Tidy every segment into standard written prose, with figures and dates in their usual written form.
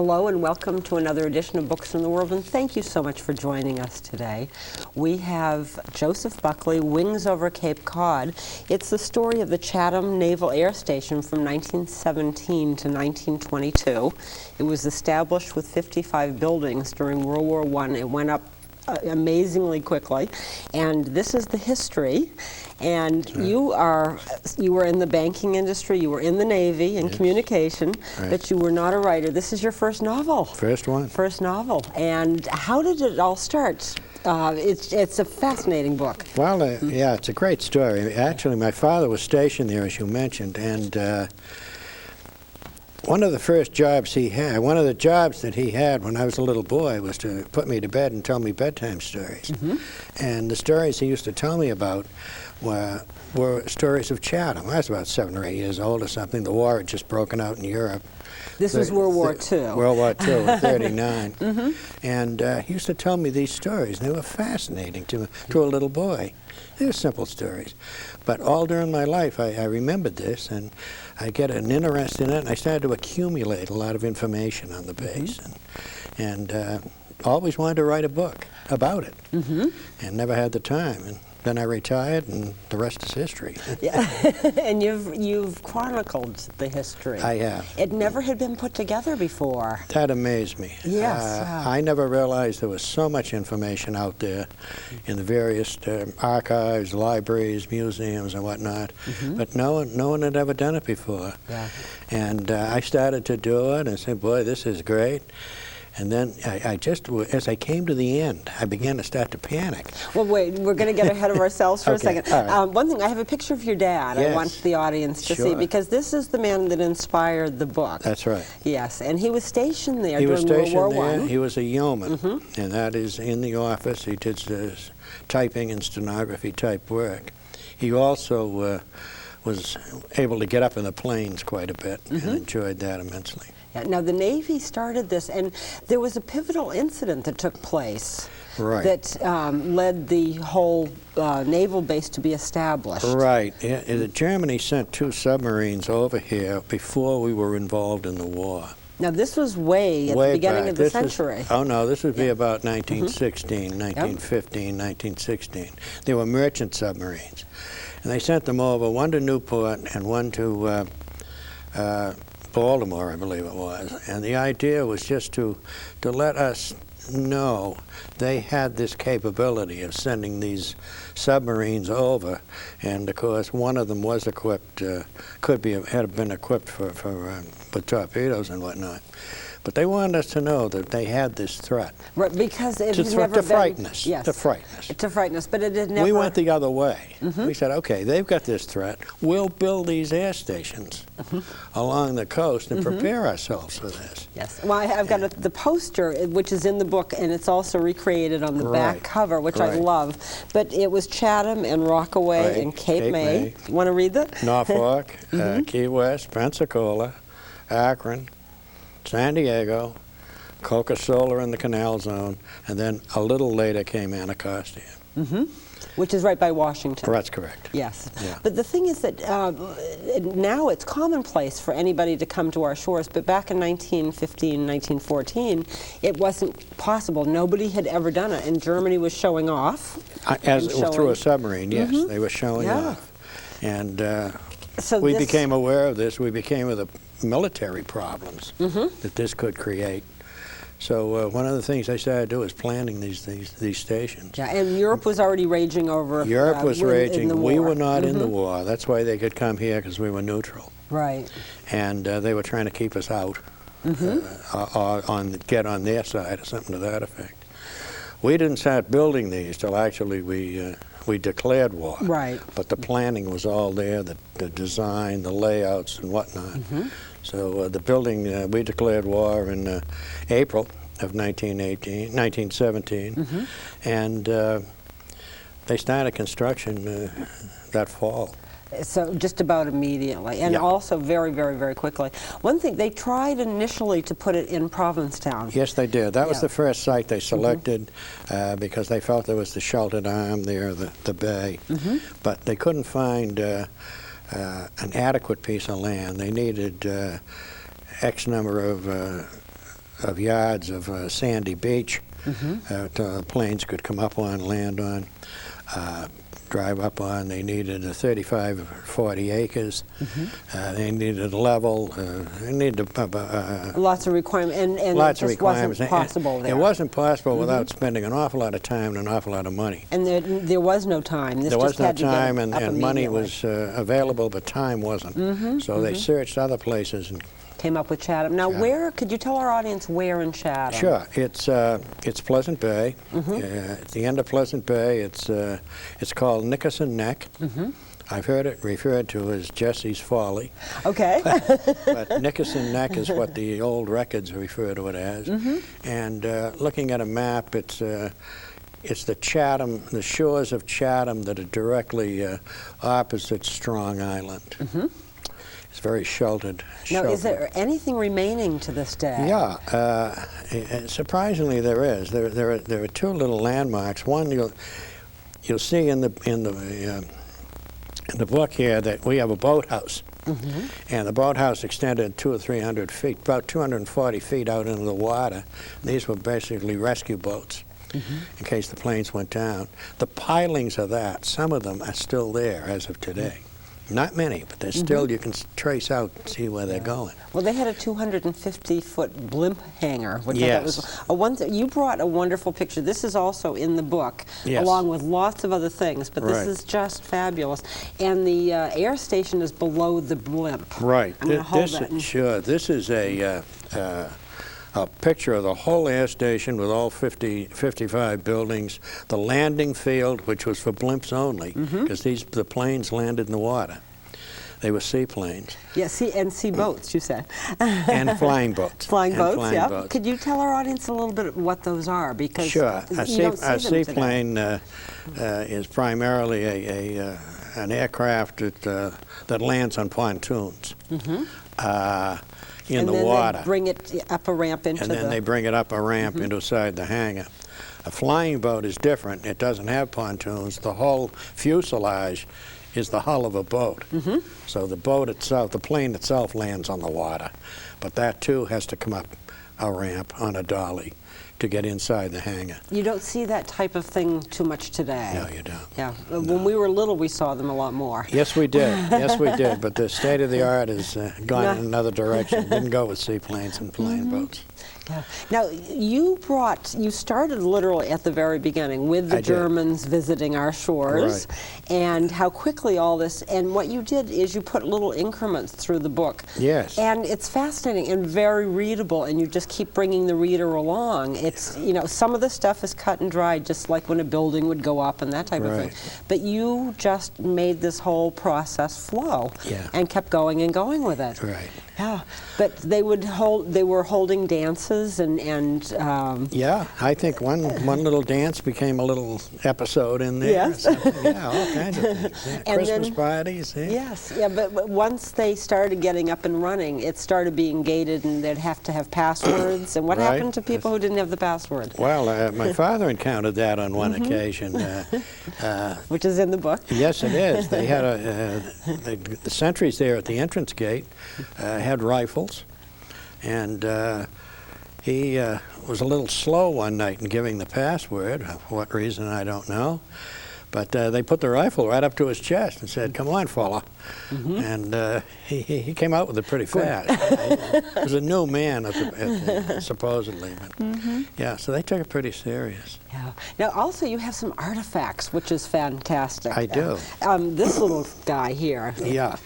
Hello and welcome to another edition of Books in the World, and thank you so much for joining us today. We have Joseph Buckley, Wings Over Cape Cod. It's the story of the Chatham Naval Air Station from 1917 to 1922. It was established with 55 buildings during World War I. It went up amazingly quickly, and this is the history. And you were in the banking industry, you were in the Navy in communication, but you were not a writer. This is your first novel. First one. First novel. And how did it all start? It's a fascinating book. Well, yeah, it's a great story. Actually, my father was stationed there, as you mentioned, and one of the first jobs he had, one of the jobs that he had when I was a little boy was to put me to bed and tell me bedtime stories. And the stories he used to tell me about were stories of Chatham. I was about 7 or 8 years old or something. The war had just broken out in Europe. This was World War II. World War II, 39. And he used to tell me these stories. They were fascinating to a little boy. They were simple stories. But all during my life, I remembered this, and I get an interest in it, and I started to accumulate a lot of information on the base, and always wanted to write a book about it, and never had the time. And then I retired, and the rest is history. Yeah, and you've chronicled the history. I have. It never had been put together before. That amazed me. Yes. I never realized there was so much information out there in the various archives, libraries, museums, and whatnot. But no one had ever done it before. Yeah. And I started to do it, and said, "Boy, this is great." And then I just, as I came to the end, I began to start to panic. Well, wait, we're going to get ahead of ourselves for a Okay, second. all right. One thing, I have a picture of your dad. Yes. I want the audience to see, because this is the man that inspired the book. That's right. Yes, and he was stationed there He was during stationed World War there. I. He was a yeoman, and that is in the office. He did typing and stenography type work. He also was able to get up in the planes quite a bit and enjoyed that immensely. Yeah, now, the Navy started this, and there was a pivotal incident that took place that led the whole naval base to be established. Right. Germany sent 2 submarines over here before we were involved in the war. Now, this was way at the beginning of the century. Oh, no, this would be about 1916, 1915, 1916. They were merchant submarines. And they sent them over, one to Newport and one to Baltimore, I believe it was. And the idea was just to let us know they had this capability of sending these submarines over. And of course, one of them was equipped, had been equipped with torpedoes and whatnot. But they wanted us to know that they had this threat. Right, because it had never to been... frighten us. Yes. To frighten us. To frighten us, but it had never... We went the other way. We said, okay, they've got this threat. We'll build these air stations along the coast and prepare ourselves for this. Yes. Well, I've got the poster, which is in the book, and it's also recreated on the back cover, which I love. But it was Chatham and Rockaway and Cape May. You want to read that? Norfolk, Key West, Pensacola, Akron, San Diego, Coca-Cola in the Canal Zone, and then a little later came Anacostia. Which is right by Washington. That's correct. Yes. Yeah. But the thing is that now it's commonplace for anybody to come to our shores, but back in 1915, 1914, it wasn't possible. Nobody had ever done it, and Germany was showing off. Through a submarine, yes. They were showing off. And so we became aware of this. We became aware of the military problems that this could create. So one of the things I started to do was planning these stations. Yeah, and Europe was already raging over. Europe was raging. We were not in the war. That's why they could come here, because we were neutral. Right. And they were trying to keep us out, or get on their side, or something to that effect. We didn't start building these till actually we declared war. Right. But the planning was all there, the design, the layouts, and whatnot. So the building, we declared war in April of 1917, and they started construction that fall. So just about immediately, and also very, very, very quickly. One thing, they tried initially to put it in Provincetown. Yes, they did. That was the first site they selected because they felt there was the sheltered arm there, the bay. But they couldn't find an adequate piece of land. They needed X number of of yards of sandy beach that planes could come up on, land on, drive up on. They needed 35 or 40 acres. They needed level. They needed lots of requirements, and lots it of just requirements. wasn't possible there. It wasn't possible without spending an awful lot of time and an awful lot of money. And there was no time. This There just was no had to get time, up and money immediately. was available, but time wasn't. So they searched other places and Came up with Chatham. Now, where could you tell our audience where in Chatham? Sure, it's Pleasant Bay. At the end of Pleasant Bay, it's called Nickerson Neck. I've heard it referred to as Jesse's Folly. Okay. But Nickerson Neck is what the old records refer to it as. And looking at a map, it's the Chatham, the shores of Chatham that are directly opposite Strong Island. It's very sheltered. Now, is there anything remaining to this day? Yeah, surprisingly there is. There are two little landmarks. One you'll see in the book here that we have a boathouse, and the boathouse extended 200 or 300 feet, about 240 feet out into the water. These were basically rescue boats. In case the planes went down. The pilings of that, some of them are still there as of today. Not many, but they're still, you can trace out and see where they're going. Well, they had a 250-foot blimp hangar, which I thought Yes. was you brought a wonderful picture. This is also in the book, Yes. along with lots of other things, but this Right. is just fabulous. And the air station is below the blimp. Right. I'm going to hold that. Sure. This is a picture of the whole air station with all 55 buildings, the landing field, which was for blimps only, because the planes landed in the water. They were seaplanes. Yeah, sea boats, you said. And flying boats. Flying And boats, flying yeah. boats. Could you tell our audience a little bit what those are? Because Sure. you don't see them today. Seaplane is primarily an aircraft that lands on pontoons in and the then water. they bring it up a ramp into And then they bring it up a ramp inside the hangar. A flying boat is different. It doesn't have pontoons. The whole fuselage is the hull of a boat. So the boat itself, the plane itself lands on the water. But that too has to come up a ramp on a dolly to get inside the hangar. You don't see that type of thing too much today. No, you don't. Yeah, when we were little, we saw them a lot more. Yes, we did. Yes, we did. But the state of the art has gone in another direction. Didn't go with seaplanes and flying boats. Yeah. Now, you started literally at the very beginning with the I did. Germans visiting our shores, and how quickly all this, and what you did is you put little increments through the book. Yes. And it's fascinating and very readable, and you just keep bringing the reader along. It's, some of the stuff is cut and dried, just like when a building would go up and that type of thing. But you just made this whole process flow and kept going and going with it. Right. Yeah, but they were holding dances and yeah, I think one little dance became a little episode in there. Yes. Yeah, all kinds of things. Yeah. And Christmas then- parties. Yeah. Yes, yeah, but once they started getting up and running, it started being gated, and they'd have to have passwords. And what Right. happened to people who didn't have the password? Well, my father encountered that on one occasion. Which is in the book. Yes, it is. They had the sentries there at the entrance gate had rifles, and he was a little slow one night in giving the password. For what reason, I don't know. But they put the rifle right up to his chest and said, "Come on, fella." And he came out with it pretty fast. He was a new man, supposedly. But, yeah, so they took it pretty serious. Yeah. Now, also, you have some artifacts, which is fantastic. I do. This little guy here. Yeah.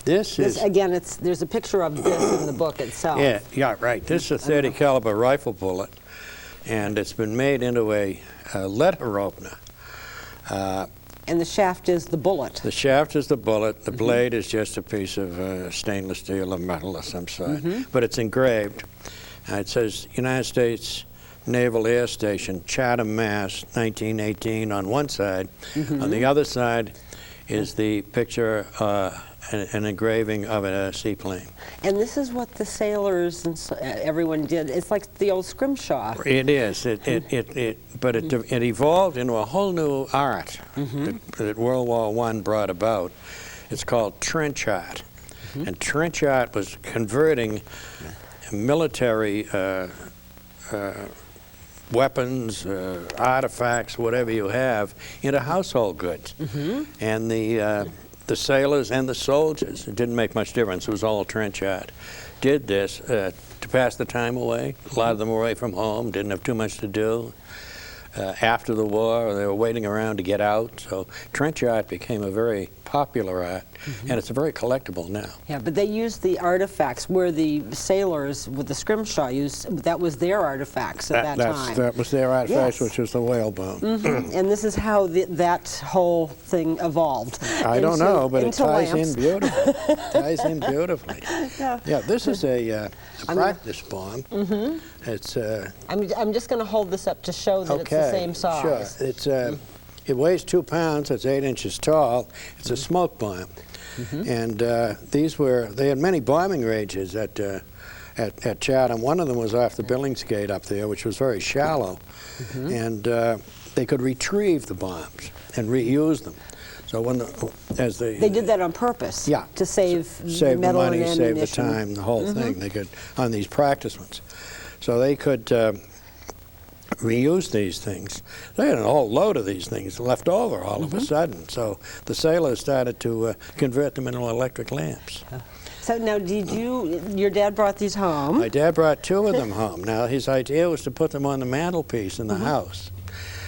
This is... Again, there's a picture of this in the book itself. Yeah, right. This is a 30 caliber rifle bullet, and it's been made into a letter opener. And the shaft is the bullet. The shaft is the bullet. The blade is just a piece of stainless steel or metal of some sort, but it's engraved. It says United States Naval Air Station, Chatham, Mass, 1918 on one side. On the other side is the picture, an engraving of a seaplane. And this is what the sailors and everyone did. It's like the old scrimshaw. It is. But it evolved into a whole new art that World War I brought about. It's called trench art. And trench art was converting military weapons, artifacts, whatever you have, into household goods. And the sailors and the soldiers, it didn't make much difference, it was all trench art, did this to pass the time away. A lot of them were away from home, didn't have too much to do. After the war, they were waiting around to get out, so trench art became a very popular art, and it's very collectible now. Yeah, but they used the artifacts where the sailors with the scrimshaw used, that was their artifacts at that time. That was their artifacts, Yes. which was the whalebone. And this is how that whole thing evolved. I don't know, but it into ties lamps. in beautifully. Ties in beautifully. Yeah, this is a practice bomb. It's I'm just going to hold this up to show that it's the same size. Sure. It's it weighs 2 pounds. It's 8 inches tall. It's a smoke bomb, and they had many bombing ranges at Chatham. One of them was off the Billingsgate up there, which was very shallow, and they could retrieve the bombs and reuse them. So they did that on purpose. Yeah, to save the metal money, and save the ammunition. time, the whole thing. They could on these practice ones, so they could reuse these things. They had a whole load of these things left over all of a sudden. So the sailors started to convert them into electric lamps. So now, your dad brought these home? My dad brought 2 of them home. Now his idea was to put them on the mantelpiece in the house.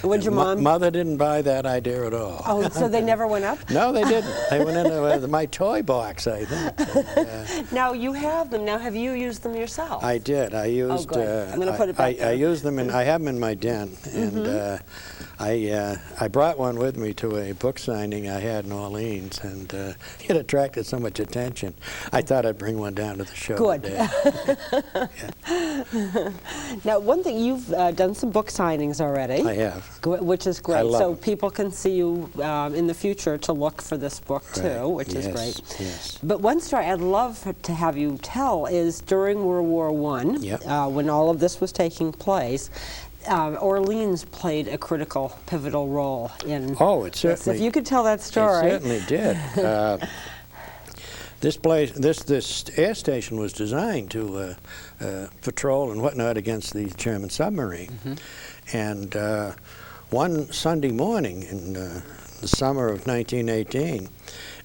Would your mom? Mother didn't buy that idea at all. Oh, so they never went up? No, they didn't. They went into my toy box, I think. Now you have them. Now have you used them yourself? I did. I used. Oh, good. I'm going to put it back there. I used them, and I have them in my den. And I brought one with me to a book signing I had in Orleans, and it attracted so much attention. I thought I'd bring one down to the show. Good. Today. Now, one thing, you've done some book signings already. I have. Which is great. I love so it. people can see you in the future to look for this book too, which is great. Yes. But one story I'd love to have you tell is during World War I, when all of this was taking place, Orleans played a critical, pivotal role in It certainly. this. If you could tell that story. It certainly did. This air station was designed to patrol and whatnot against the German submarine. And one Sunday morning in the summer of 1918,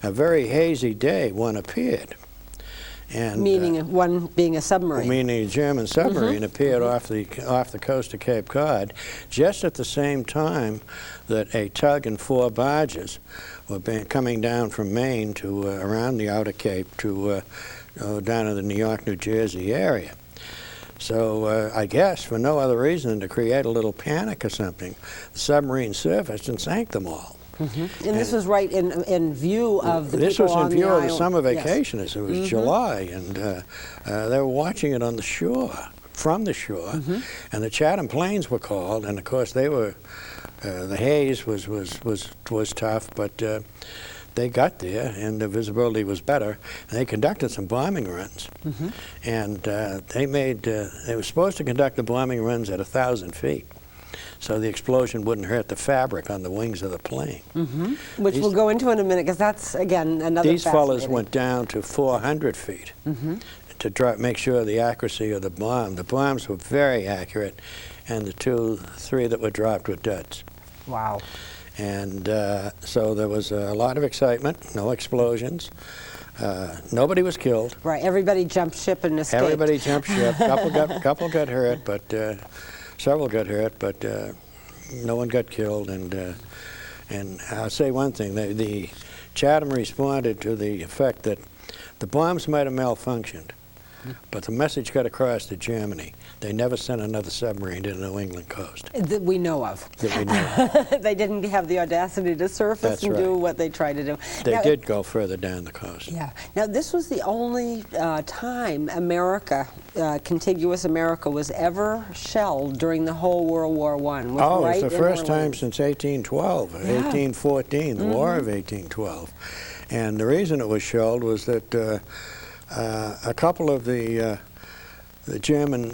a very hazy day, one appeared. And, meaning one being a submarine. Meaning a German submarine appeared off the coast of Cape Cod, just at the same time that a tug and 4 barges were coming down from Maine to around the outer Cape to down in the New York, New Jersey area. So I guess for no other reason than to create a little panic or something, the submarine surfaced and sank them all. And this was right in view of the This people was on in view the of the island. summer vacationers. It was July, and they were watching it on the shore, from the shore, and the Chatham planes were called, and of course they were, the haze was tough, but they got there, and the visibility was better. And they conducted some bombing runs, and they were supposed to conduct the bombing runs at 1,000 feet, so the explosion wouldn't hurt the fabric on the wings of the plane. Which we'll go into in a minute, because that's, again, another These fellows fascinating. went down to 400 feet to make sure the accuracy of the bomb. The bombs were very accurate, and the 3 that were dropped were duds. Wow. And so there was a lot of excitement, no explosions. Nobody was killed. Right, everybody jumped ship and escaped. Everybody jumped ship. Couple got hurt, but several got hurt, but no one got killed. And I'll say one thing: the Chatham responded to the effect that the bombs might have malfunctioned, but the message got across to Germany. They never sent another submarine to the New England coast. That we know of. That we know of. They didn't have the audacity to surface That's and do right. what they tried to do. They Now, did go further down the coast. Yeah. Now, this was the only time America, contiguous America, was ever shelled during the whole World War I. Oh, it's the first time since 1812, 1814, the War of 1812. And the reason it was shelled was that a couple of the German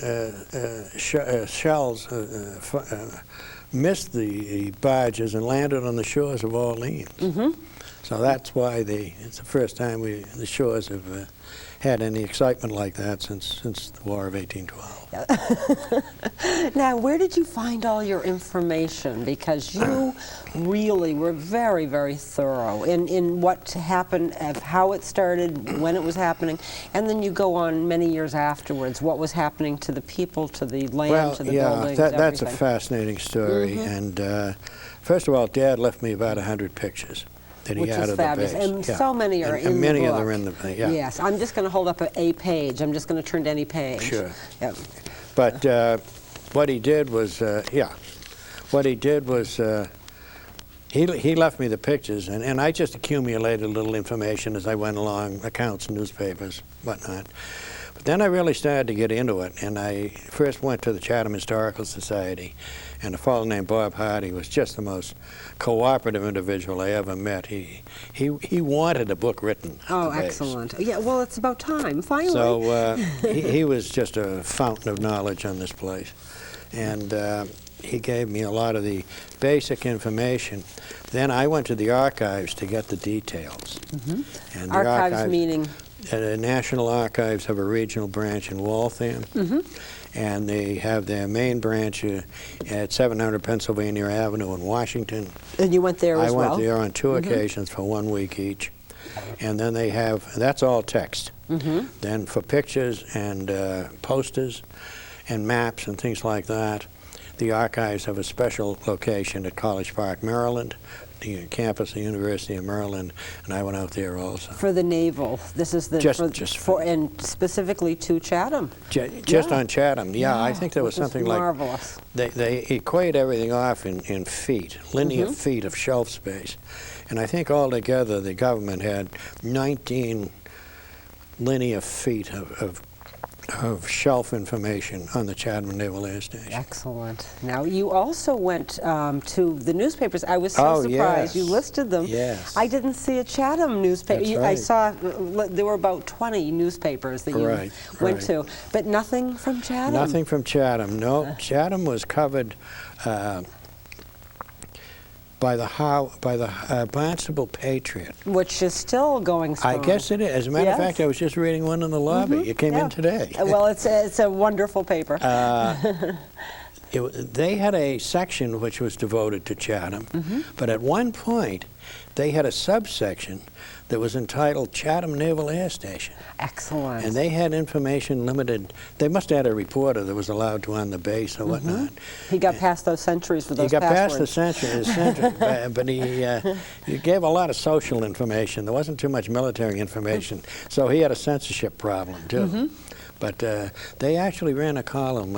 shells missed the barges and landed on the shores of Orleans. So that's why it's the first time the shores of had any excitement like that since the War of 1812. Now, where did you find all your information? Because you really were very, very thorough in what happened, of how it started, when it was happening, and then you go on many years afterwards, what was happening to the people, to the land, to the buildings, that's a everything. fascinating story. And first of all, Dad left me about 100 pictures that he Which had is of the fabulous, base. and so many are in the book. And many of them are in the Yes, I'm just going to hold up a page. I'm just going to turn to any page. Sure. Yep. But what he did was, he left me the pictures, and I just accumulated a little information as I went along, accounts, newspapers, whatnot. But then I really started to get into it, and I first went to the Chatham Historical Society, and a fellow named Bob Hardy was just the most cooperative individual I ever met. He wanted a book written. Oh, excellent. Yeah, well, it's about time, finally. So he was just a fountain of knowledge on this place. And he gave me a lot of the basic information. Then I went to the archives to get the details. Mm-hmm. And the archives meaning? The National Archives have a regional branch in Waltham. Mm-hmm. And they have their main branch at 700 Pennsylvania Avenue in Washington. And you went there as well? I went there on two occasions for 1 week each. And then they have, that's all text. Mm-hmm. Then for pictures and posters and maps and things like that, the archives have a special location at College Park, Maryland, the campus of the University of Maryland, and I went out there also. For the naval, this is the and specifically to Chatham. Just on Chatham, I think there was something marvelous. Like they equate everything off in feet, linear feet of shelf space, and I think altogether the government had 19 linear feet of shelf information on the Chatham Naval Air Station. Excellent. Now, you also went to the newspapers. I was so surprised. Yes. You listed them. Yes. I didn't see a Chatham newspaper. That's right. I saw there were about 20 newspapers that you went to, but nothing from Chatham. Nothing from Chatham. No, Chatham was covered by the Barnstable Patriot. Which is still going strong. I guess it is. As a matter of fact, I was just reading one in the lobby. It came in today. Well, it's a wonderful paper. They had a section which was devoted to Chatham, but at one point they had a subsection that was entitled Chatham Naval Air Station. Excellent. And they had information limited. They must have had a reporter that was allowed to on the base or whatnot. He got past those centuries for those passwords. He got past the century, but he gave a lot of social information. There wasn't too much military information, so he had a censorship problem too. But they actually ran a column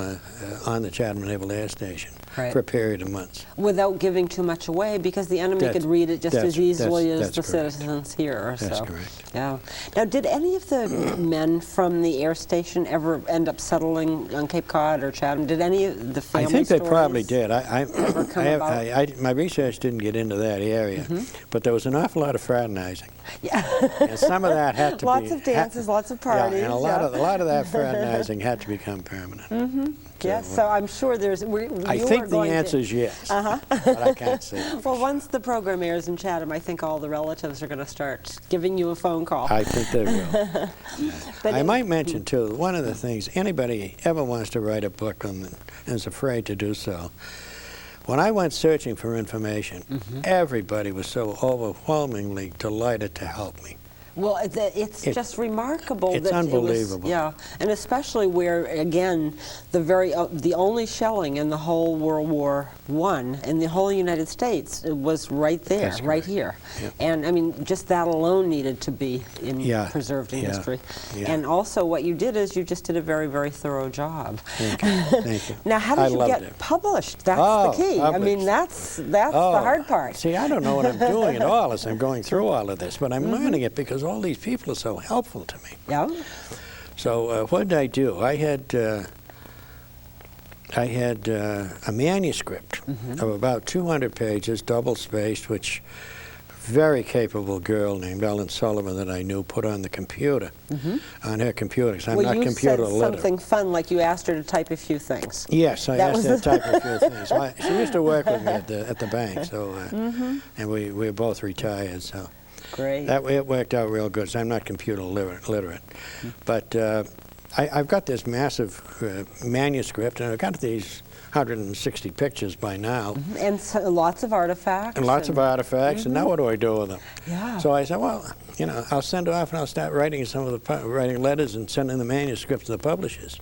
on the Chatham Naval Air Station for a period of months. Without giving too much away, because the enemy could read it just as easily as the citizens here. That's correct. Yeah. Now, did any of the men from the air station ever end up settling on Cape Cod or Chatham? Did any of the family I think they stories probably did. my research didn't get into that area, but there was an awful lot of fraternizing. Yeah. And some of that had to lots of dances, lots of parties. Yeah, and a lot of that fraternizing had to become permanent. Yes, so I'm sure there's... I think the answer is yes, but I can't say it. Well, once the program airs in Chatham, I think all the relatives are going to start giving you a phone call. I think they will. I might mention, too, one of the things, anybody ever wants to write a book and is afraid to do so, when I went searching for information, everybody was so overwhelmingly delighted to help me. Well, it's just remarkable. It's unbelievable. And especially where, again, the only shelling in the whole World War I in the whole United States was right there, right here. Yep. And I mean, just that alone needed to be preserved in history. Yeah. And also, what you did is you just did a very, very thorough job. Thank you. Thank you. Now, how did you get published? That's the key. Published. I mean, that's the hard part. See, I don't know what I'm doing at all as I'm going through all of this, but I'm learning it because all these people are so helpful to me. Yeah. So what did I do? I had a manuscript of about 200 pages, double-spaced, which a very capable girl named Ellen Sullivan that I knew put on the computer, on her computer, because I'm not computer literate. You said something fun, like you asked her to type a few things. Yes, I asked her to type a few things. Well, she used to work with me at the bank, so and we were both retired, so. Great. That way it worked out real good. So I'm not computer literate. But I've got this massive manuscript, and I've got these 160 pictures by now. And so, lots of artifacts. And lots of artifacts, and now what do I do with them? Yeah. So I said, well, you know, I'll send it off and I'll start writing writing letters and sending the manuscripts to the publishers.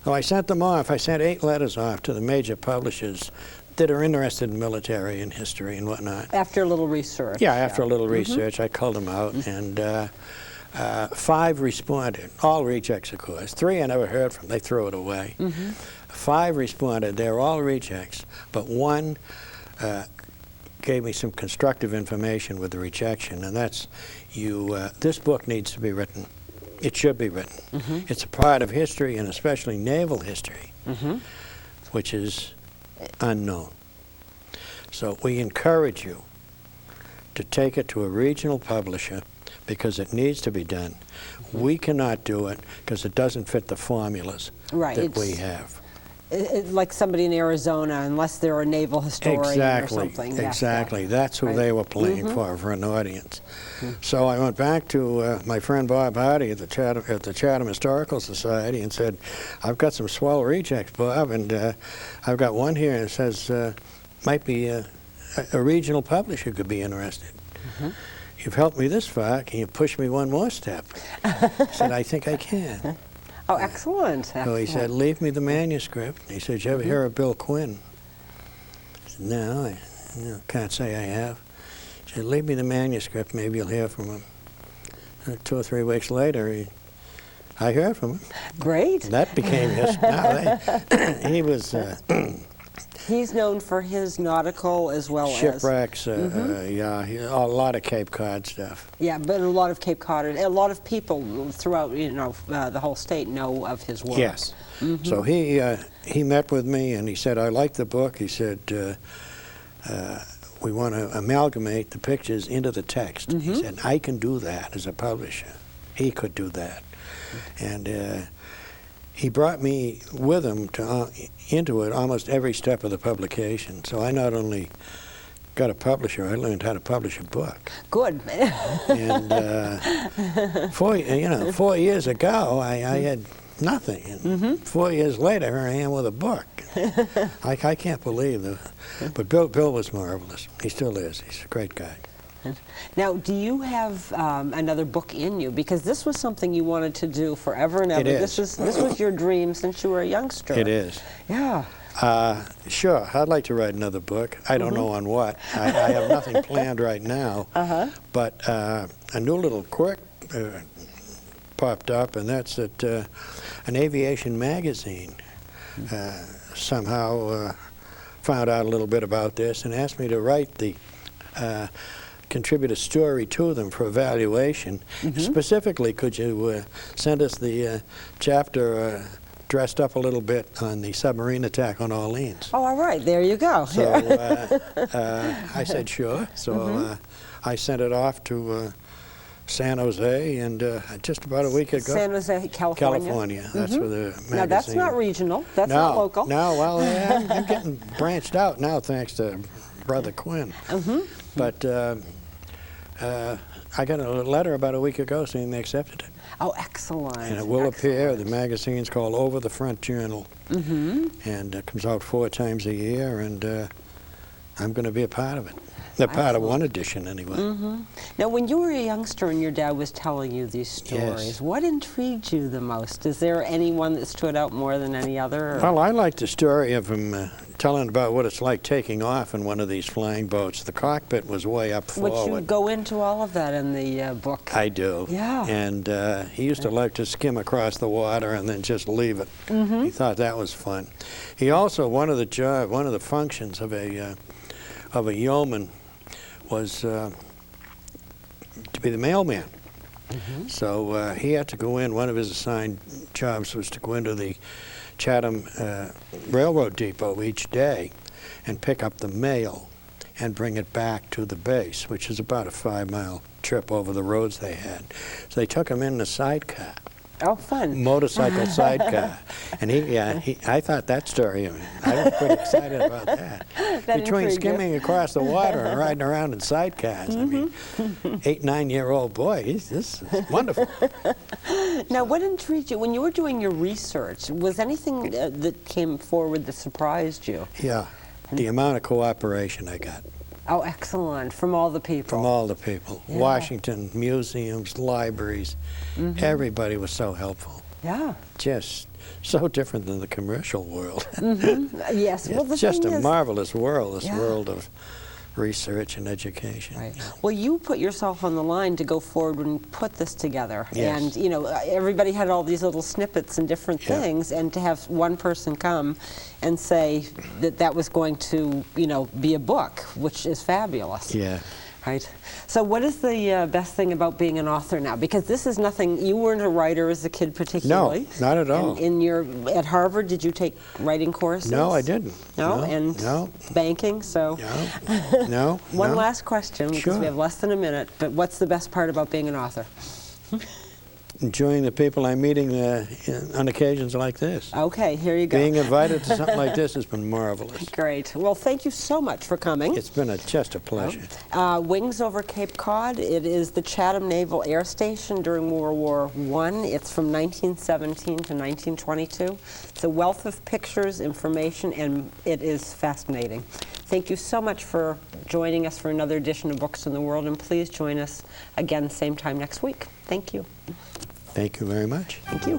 So I sent them off. I sent 8 letters off to the major publishers that are interested in military and history and whatnot. After a little research. Yeah, after a little research, I culled them out, and 5 responded. All rejects, of course. 3 I never heard from. They threw it away. 5 responded. They're all rejects, but 1 gave me some constructive information with the rejection, and that's this book needs to be written. It should be written. It's a part of history, and especially naval history, which is unknown. So we encourage you to take it to a regional publisher because it needs to be done. We cannot do it because it doesn't fit the formulas that we have. Like somebody in Arizona, unless they're a naval historian or something. Exactly. That's who they were playing for an audience. So I went back to my friend Bob Hardy at the Chatham Historical Society and said, I've got some swell rejects, Bob, and I've got one here that says might be a regional publisher could be interested. You've helped me this far. Can you push me one more step? I said, I think I can. Oh, excellent. So he said, leave me the manuscript. He said, you ever hear of Bill Quinn? I said, no, I can't say I have. He said, leave me the manuscript, maybe you'll hear from him. 2 or 3 weeks later, I heard from him. Great. That became his, he was... He's known for his nautical as well shipwrecks, yeah, a lot of Cape Cod stuff. Yeah, but a lot of Cape Cod, a lot of people throughout, the whole state know of his work. Yes. So he met with me and he said, I like the book. He said, we want to amalgamate the pictures into the text. He said, I can do that as a publisher. He could do that. And he brought me with him into it almost every step of the publication. So I not only got a publisher, I learned how to publish a book. Good. And 4 years ago, I had nothing. And 4 years later, here I am with a book. I can't believe it. But Bill was marvelous. He still is. He's a great guy. Now, do you have another book in you? Because this was something you wanted to do forever and ever. It is. This was your dream since you were a youngster. It is. Yeah. Sure, I'd like to write another book. I don't know on what. I have nothing planned right now. But a new little quirk popped up, and that's that an aviation magazine somehow found out a little bit about this and asked me to write contribute a story to them for evaluation. Specifically, could you send us the chapter dressed up a little bit on the submarine attack on Orleans? Oh, all right. There you go. So I said sure. So I sent it off to San Jose, and just about a week ago. San Jose, California. California. That's where the magazine. Now, that's not regional. That's not local. No, well, I'm getting branched out now thanks to Brother Quinn. But I got a letter about a week ago saying they accepted it. Oh, excellent. And it will appear. The magazine's called Over the Front Journal. And it comes out 4 times a year, and I'm going to be a part of it. A part of one edition, anyway. Now, when you were a youngster and your dad was telling you these stories, what intrigued you the most? Is there anyone that stood out more than any other? Well, I like the story of him telling about what it's like taking off in one of these flying boats. The cockpit was way up forward. Would you go into all of that in the book? I do. Yeah. And he used to like to skim across the water and then just leave it. He thought that was fun. He also, one of the functions of a yeoman was to be the mailman. So he had to go in, one of his assigned jobs was to go into the Chatham Railroad Depot each day and pick up the mail and bring it back to the base, which is about a 5-mile trip over the roads they had. So they took him in a sidecar. Oh, fun. motorcycle sidecar. And I thought that story, I was pretty excited about that. That Between intrigued you. skimming across the water and riding around in sidecars, I mean, 8, 9-year-old boy, this is wonderful. Now, what intrigued you when you were doing your research? Was anything that came forward that surprised you? Yeah, the amount of cooperation I got Oh, excellent. From all the people. from all the people. Yeah. Washington, museums, libraries, everybody was so helpful. Yeah. Just so different than the commercial world. Yes. Well, the It's just thing a is, marvelous world, this Yeah. world of research and education. Right. Well, you put yourself on the line to go forward and put this together. Yes. And, you know, everybody had all these little snippets and different Yeah. things, and to have one person come and say that that was going to, you know, be a book, which is fabulous. Yeah. Right. So what is the best thing about being an author now? Because this is nothing, you weren't a writer as a kid particularly. No, not at all. And at Harvard, did you take writing courses? No, I didn't. No? And no, banking, so. no. One no. last question, because Sure. we have less than a minute, but what's the best part about being an author? Enjoying the people I'm meeting on occasions like this. Okay, here you go. Being invited to something like this has been marvelous. Great. Well, thank you so much for coming. It's been just a pleasure. Wings over Cape Cod. It is the Chatham Naval Air Station during World War I. It's from 1917 to 1922. It's a wealth of pictures, information, and it is fascinating. Thank you so much for joining us for another edition of Books in the World, and please join us again same time next week. Thank you. Thank you very much. Thank you.